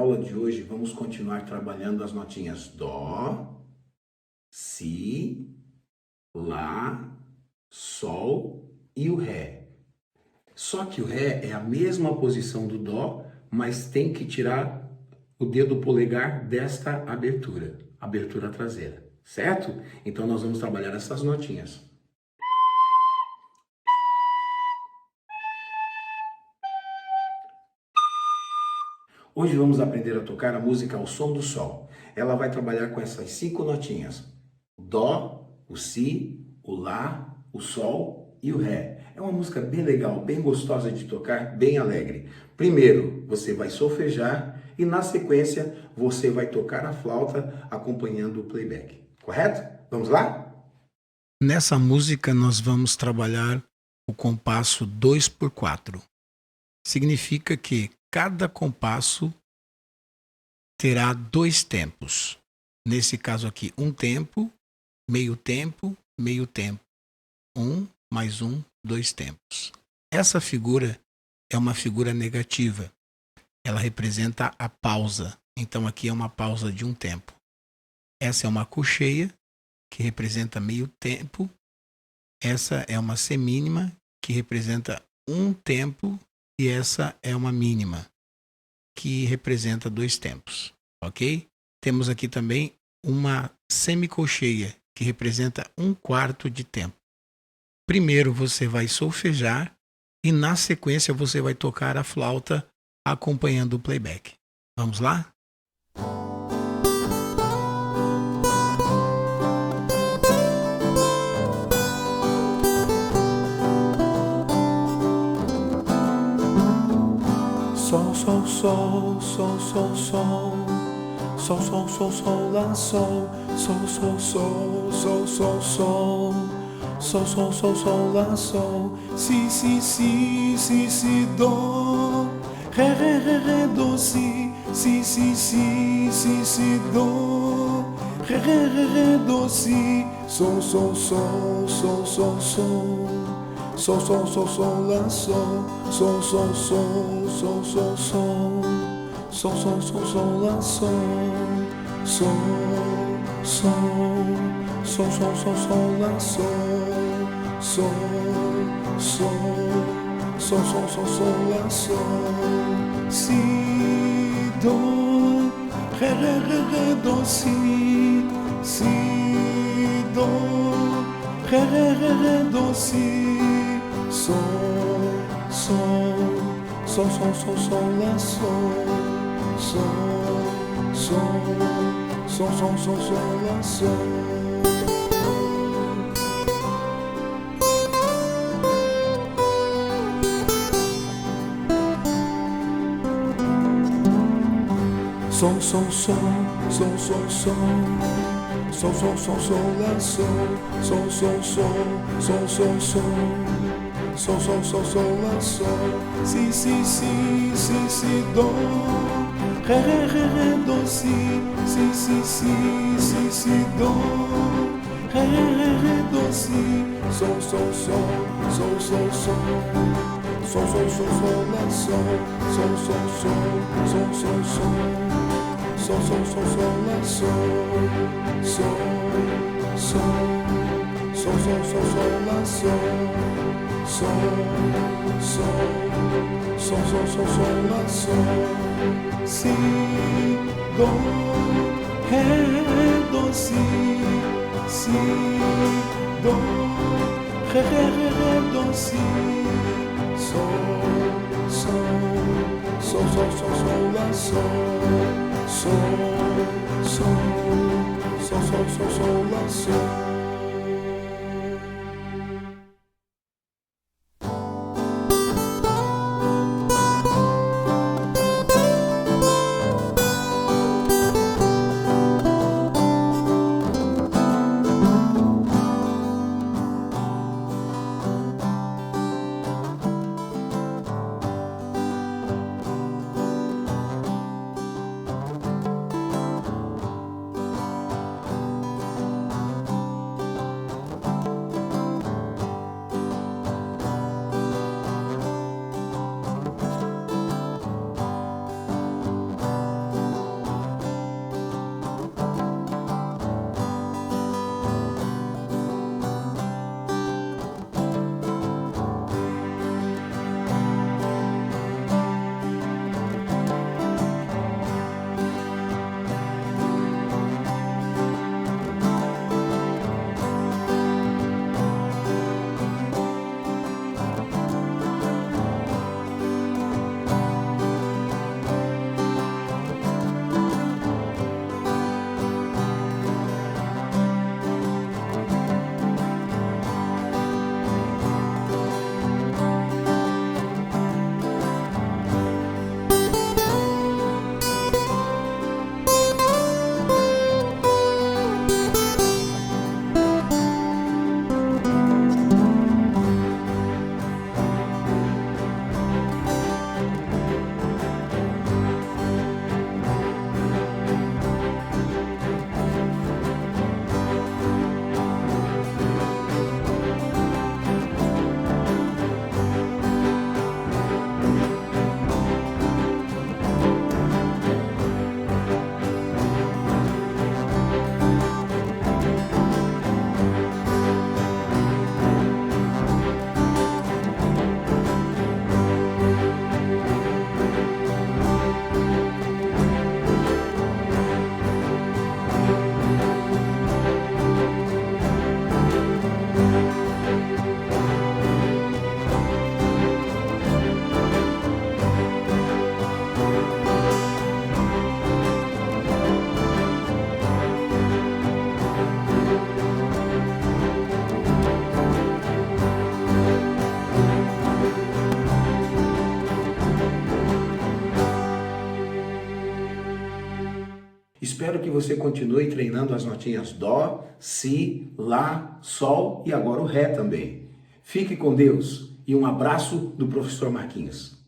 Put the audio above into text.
aula de hoje vamos continuar trabalhando as notinhas Dó, Si, Lá, Sol e o Ré. Só que o Ré é a mesma posição do Dó, mas tem que tirar o dedo polegar desta abertura traseira, certo? Então nós vamos trabalhar essas notinhas. Hoje vamos aprender a tocar a música ao som do sol. Ela vai trabalhar com essas 5 notinhas: o Dó, o Si, o Lá, o Sol e o Ré. É uma música bem legal, bem gostosa de tocar, bem alegre. Primeiro, você vai solfejar e na sequência você vai tocar a flauta acompanhando o playback. Correto? Vamos lá? Nessa música nós vamos trabalhar o compasso 2/4. Significa que cada compasso terá 2 tempos. Nesse caso aqui, um tempo, meio tempo, meio tempo. 1 mais 1, 2 tempos. Essa figura é uma figura negativa. Ela representa a pausa. Então aqui é uma pausa de um tempo. Essa é uma cocheia, que representa meio tempo. Essa é uma semínima, que representa um tempo. E essa é uma mínima, que representa 2 tempos, ok? Temos aqui também uma semicolcheia, que representa 1/4 de tempo. Primeiro você vai solfejar e na sequência você vai tocar a flauta acompanhando o playback. Vamos lá? Sol, sol, sol, sol, sol, sol. Sol, sol, sol, sol, lá, sol. Sol, sol, sol, sol, sol, sol. Sol, sol, sol, sol, lá, sol. Si, si, si, si, si, dó. Ré, ré, ré, ré, dó, si. Si, si, si, si, si, dó. Ré, ré, ré, ré, dó, si. Sol, sol, sol, sol, sol, sol. Sol, sol, sol, sol, lá, sol. Sol, sol, sol, sol, sol, sol. Sol, sol, sol, sol, lá, sol. Sol, sol. Sol, sol, sol, sol, lá, sol. Sol, sol. Sol, sol, sol, sol, lá, sol. Si, dó. Ré, ré, ré, ré, dó, si. Si, dó. Ré, ré, ré, ré, dó, si. Sol, sol. Sol, sol, sol, sol, lá, sol. Sol, sol. Sol, sol, sol, sol, lá, sol. Sol, sol, sol, sol, sol, sol. Sol, sol, sol, sol, lá, sol. Sol, sol, sol, sol, sol, sol. Sol, sol, sol, sol, lá, sol. Si, si, si, si, si, dó. Ré, ré, ré, ré, dó, si. Si, si, si, si, si, dó. Ré, ré, ré, ré, dó, si. Sol, sol, sol, sol, sol, sol. Sol, sol, sol, sol, lá, sol. Sol, sol, sol, sol, sol, sol. Sol, sol, sol, sol, lá, sol. Sol, sol. Sol, sol, sol, sol, lá, sol. Sol, sol. Sol, sol, sol, sol, lá, sol. Si, dó. Ré, dó, si. Si, dó. Ré, ré, ré, ré, dó, si. Sol, sol. Sol, sol, sol, sol, lá, sol. Sol, sol. Sol, sol, sol, sol, lá, sol. Espero que você continue treinando as notinhas Dó, Si, Lá, Sol e agora o Ré também. Fique com Deus e um abraço do professor Marquinhos.